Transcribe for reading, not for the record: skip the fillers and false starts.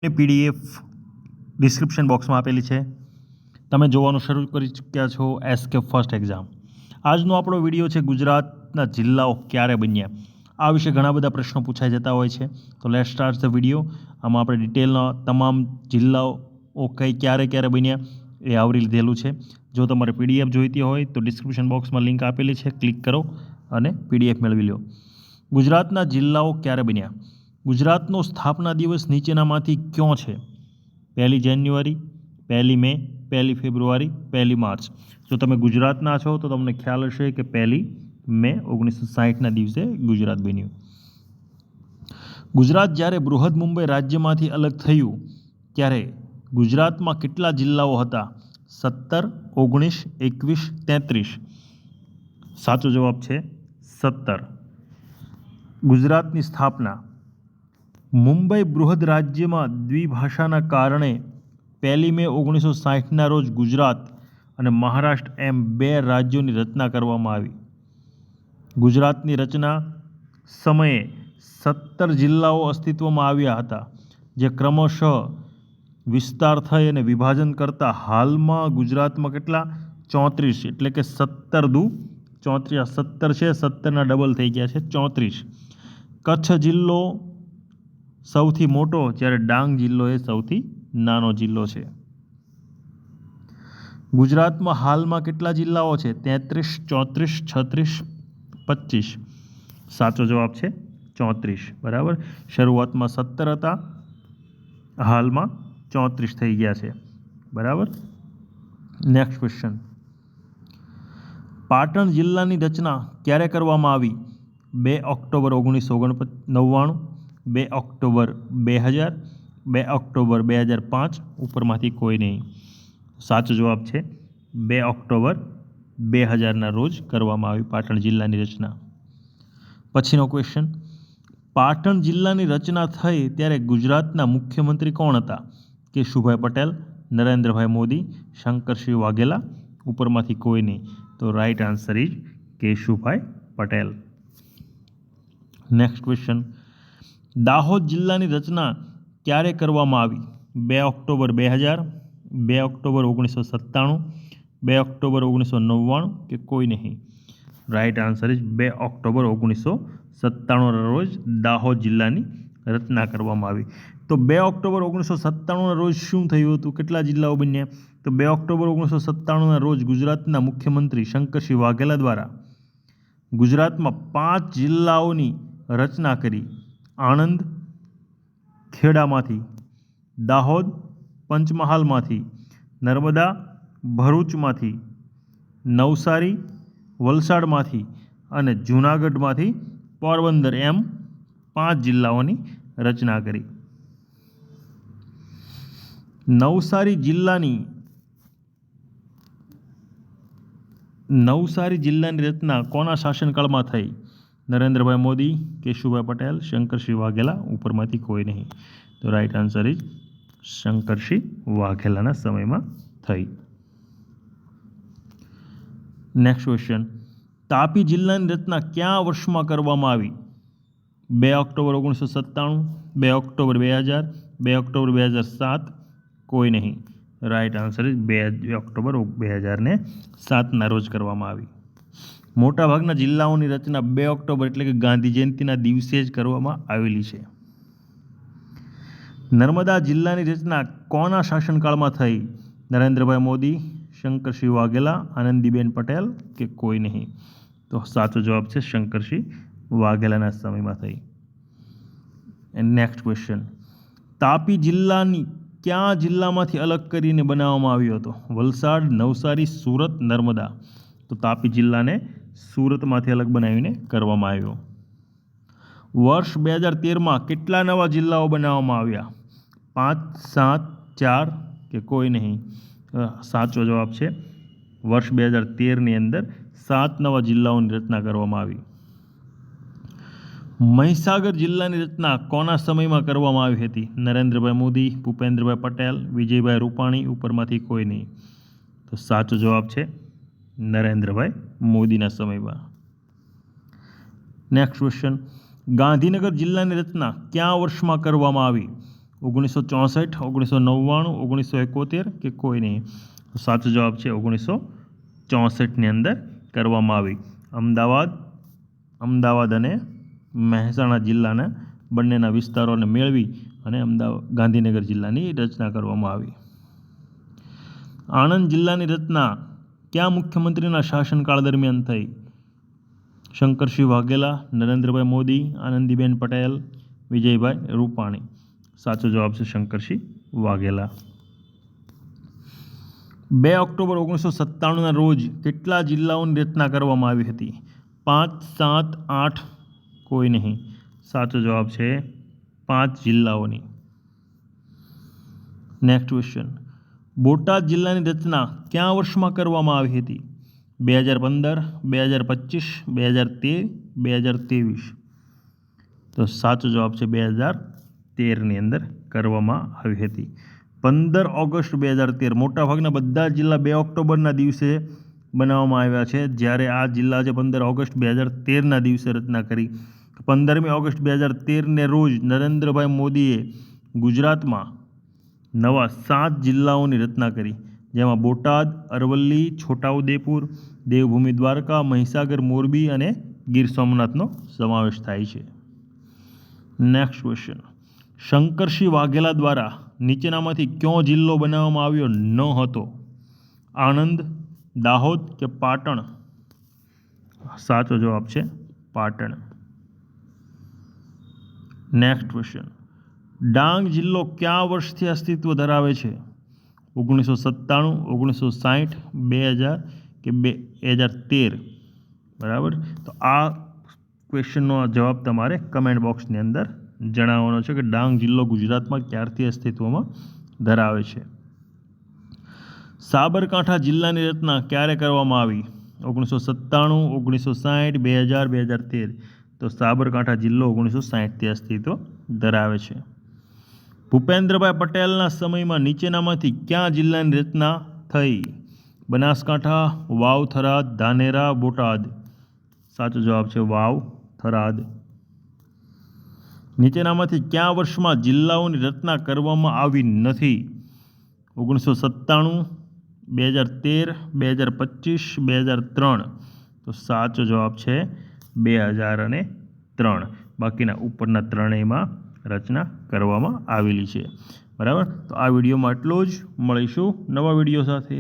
એ PDF description બોક્સમાં આપેલી છે. તમે જોવાનું શરૂ કરી ચૂક્યા છો એસકે ફર્સ્ટ એક્ઝામ. આજનો આપણો વિડીયો છે ગુજરાતના જિલ્લાઓ ક્યારે બન્યા. આ વિશે ઘણા બધા પ્રશ્નો પૂછાઈ જતા હોય છે. તો લેટ્સ સ્ટાર્ટ ધ વિડીયો. આમાં આપણે ડિટેલના તમામ જિલ્લાઓ ક્યારે બન્યા એ આવરી લીધેલું છે. જો તમારે પીડીએફ જોઈતી હોય તો ડિસ્ક્રિપ્શન બોક્સમાં લિંક આપેલી છે, ક્લિક કરો અને પીડીએફ મેળવી લો. ગુજરાતના જિલ્લાઓ ક્યારે બન્યા. ગુજરાતનો સ્થાપના દિવસ નીચેનામાંથી કયો છે? 1 જાન્યુઆરી, 1 મે, 1 ફેબ્રુઆરી, 1 માર્ચ. જો તમે ગુજરાતના છો તો તમને ખ્યાલ હશે કે 1 મે 1960ના દિવસે ગુજરાત બન્યું. ગુજરાત જ્યારે બૃહદ મુંબઈ રાજ્યમાંથી અલગ થયું ત્યારે ગુજરાતમાં કેટલા જિલ્લાઓ હતા? 17, 19, 21, 33. સાચો જવાબ છે 17. ગુજરાતની સ્થાપના. મુંબઈ બૃહદ રાજ્યમાં દ્વિભાષાના કારણે 1 મે 1960ના રોજ ગુજરાત અને મહારાષ્ટ્ર એમ 2 રાજ્યોની રચના કરવામાં આવી. ગુજરાતની રચના સમયે 17 જિલ્લાઓ અસ્તિત્વમાં આવ્યા હતા, જે ક્રમશઃ વિસ્તાર થઈ અને વિભાજન કરતાં હાલમાં ગુજરાતમાં કેટલા? 34. એટલે કે 17 દુ 34. આ 17 છે, 17ના ડબલ થઈ ગયા છે 34. કચ્છ જિલ્લો સૌથી મોટો, જ્યારે ડાંગ જિલ્લો એ સૌથી નાનો જિલ્લો છે. ગુજરાતમાં હાલમાં કેટલા જિલ્લાઓ છે? 33, 34, 36, 25. સાચો જવાબ છે 34. બરાબર. શરૂઆતમાં 17 હતા, હાલમાં 34 થઈ ગયા છે. બરાબર. Next question. પાટણ જિલ્લાની રચના ક્યારે કરવામાં આવી? 2 ઓક્ટોબર 1999, 2 ઓક્ટોબર 2000, 2 ઓક્ટોબર 2005. ઉપરમાંથી કોઈ નહીં. સાચો જવાબ છે 2 ઓક્ટોબર 2000ના રોજ કરવામાં આવી પાટણ જિલ્લાની રચના. પછીનો ક્વેશ્ચન. પાટણ જિલ્લાની રચના થઈ ત્યારે ગુજરાતના મુખ્યમંત્રી કોણ હતા? કેશુભાઈ પટેલ, નરેન્દ્રભાઈ મોદી, શંકરસિંહ વાઘેલા. ઉપરમાંથી કોઈ નહીં. તો right answer is Keshubhai Patel. Next question. Dahod જિલ્લાની રચના ક્યારે કરવામાં આવી? 2 ઓક્ટોબર 2000, 2 ઓક્ટોબર 1997, 2 ઓક્ટોબર 1999 કે કોઈ નહીં. રાઈટ આન્સર ઇઝ 2 ઓક્ટોબર 1997ના રોજ દાહોદ જિલ્લાની રચના કરવામાં આવી. તો 2 ઓક્ટોબર 1997ના રોજ શું થયું હતું? કેટલા જિલ્લાઓ બન્યા? તો 2 ઓક્ટોબર 1997ના રોજ ગુજરાતના મુખ્યમંત્રી શંકરસિંહ વાઘેલા દ્વારા ગુજરાતમાં 5 જિલ્લાઓની રચના કરી. આણંદ ખેડામાંથી, દાહોદ પંચમહાલમાંથી, નર્મદા ભરૂચમાંથી, નવસારી વલસાડમાંથી અને જૂનાગઢમાંથી પોરબંદર એમ 5 જિલ્લાઓની રચના કરી. નવસારી જિલ્લાની રચના કોના શાસનકાળમાં થઈ? નરેન્દ્રભાઈ મોદી, કેશુભાઈ પટેલ, શંકરસિંહ વાઘેલા. ઉપરમાંથી કોઈ નહીં. તો રાઈટ આન્સર ઇઝ શંકરસિંહ વાઘેલાના સમયમાં થઈ. Next question. તાપી જિલ્લાની રચના કયા વર્ષમાં કરવામાં આવી? 2 ઓક્ટોબર 1997, 2 ઓક્ટોબર 2000, 2 ઓક્ટોબર 2007. કોઈ નહીં. રાઈટ આન્સર ઇઝ 2 ઓક્ટોબર 2007ના રોજ કરવામાં આવી. મોટાભાગના જિલ્લાઓની રચના 2 ઓક્ટોબર એટલે કે ગાંધી જયંતિના દિવસે જ કરવામાં આવેલી છે. નર્મદા જિલ્લાની રચના કોના શાસનકાળમાં થઈ? નરેન્દ્રભાઈ મોદી, શંકરસિંહ વાઘેલા, આનંદીબેન પટેલ કે કોઈ નહીં. તો સાચો જવાબ છે શંકરસિંહ વાઘેલાના સમયમાં થઈ. Next question. તાપી જિલ્લાની કયા જિલ્લામાંથી અલગ કરીને બનાવવામાં આવ્યો હતો? વલસાડ, નવસારી, સુરત, નર્મદા. તો તાપી જિલ્લાને સુરતમાંથી અલગ બનાવીને કરવામાં આવ્યો. વર્ષ 2013માં કેટલા નવા જિલ્લાઓ બનાવવામાં આવ્યા? 5, 7, 4 કે કોઈ નહીં. સાચો જવાબ છે વર્ષ 2013ની અંદર 7 નવા જિલ્લાઓની રચના કરવામાં આવી. મહીસાગર જિલ્લાની રચના કોના સમયમાં કરવામાં આવી હતી? નરેન્દ્રભાઈ મોદી, ભૂપેન્દ્રભાઈ પટેલ, વિજયભાઈ રૂપાણી. ઉપરમાંથી કોઈ નહીં. તો સાચો જવાબ છે નરેન્દ્રભાઈ મોદીના સમયમાં. Next question. ગાંધીનગર જિલ્લાની રચના કયા વર્ષમાં કરવામાં આવી? 1964, 1999, 1971 કે કોઈ નહીં? તો સાચો જવાબ છે 1964ની અંદર કરવામાં આવી. અમદાવાદ અને મહેસાણા જિલ્લાના બંનેના વિસ્તારોને મેળવી અને ગાંધીનગર જિલ્લાની રચના કરવામાં આવી. આણંદ જિલ્લાની રચના કયા મુખ્યમંત્રીના શાસનકાળ દરમિયાન થઈ? શંકરસિંહ વાઘેલા, નરેન્દ્રભાઈ મોદી, આનંદીબેન પટેલ, વિજયભાઈ રૂપાણી. સાચો જવાબ છે શંકરસિંહ વાઘેલા. 2 ઓક્ટોબર 1997ના રોજ કેટલા જિલ્લાઓની રચના કરવામાં આવી હતી? 5, 7, 8 કોઈ નહીં? સાચો જવાબ છે 5 જિલ્લાઓની. Next question. બોટાદ જિલ્લાની રચના કયા વર્ષમાં કરવામાં આવી હતી? 2015, 2025, 2013, 2023. તો સાચો જવાબ છે 2013ની અંદર કરવામાં આવી હતી. 15 ઓગસ્ટ 2013. મોટાભાગના બધા જિલ્લા 2 ઓક્ટોબરના દિવસે બનાવવામાં આવ્યા છે, જ્યારે આ જિલ્લા છે 15 ઓગસ્ટ 2013ના દિવસે રચના કરી. 15મી ઓગસ્ટ 2013ને રોજ નરેન્દ્રભાઈ મોદીએ ગુજરાતમાં નવા 7 જિલ્લાઓની રચના કરી, જેમાં બોટાદ, અરવલ્લી, છોટાઉદેપુર, દેવભૂમિ દ્વારકા, મહીસાગર, મોરબી અને ગીર સોમનાથનો સમાવેશ થાય છે. Next question. શંકરસિંહ વાઘેલા દ્વારા નીચેનામાંથી કયો જિલ્લો બનાવવામાં આવ્યો ન હતો? આણંદ, દાહોદ કે પાટણ? સાચો જવાબ છે પાટણ. Next question. ડાંગ જિલ્લો કયા વર્ષથી અસ્તિત્વ ધરાવે છે? 1997, 1960, 2000 કે 2013? બરાબર. તો આ ક્વેશ્ચનનો જવાબ તમારે કમેન્ટ બોક્સની અંદર જણાવવાનો છે કે ડાંગ જિલ્લો ગુજરાતમાં ક્યારથી અસ્તિત્વમાં ધરાવે છે. સાબરકાંઠા જિલ્લાની રચના ક્યારે કરવામાં આવી? 1997, 1960, 2000, 2013? તો સાબરકાંઠા જિલ્લો 1960થી અસ્તિત્વ ધરાવે છે. ભૂપેન્દ્રભાઈ પટેલના સમયમાં નીચેનામાંથી કયા જિલ્લાની રચના થઈ? બનાસકાંઠા, વાવ, થરાદ, ધાનેરા, બોટાદ? સાચો જવાબ છે વાવ, થરાદ. નીચેનામાંથી કયા વર્ષમાં જિલ્લાઓની રચના કરવામાં આવી નથી? 1997, 2013, 2025, 2003? તો સાચો જવાબ છે 2003. બાકીના ઉપરના ત્રણેયમાં રચના કરવામાં આવેલી છે. બરાબર. તો આ વિડીયોમાં આટલું જ. મળીશું નવા વિડીયો સાથે.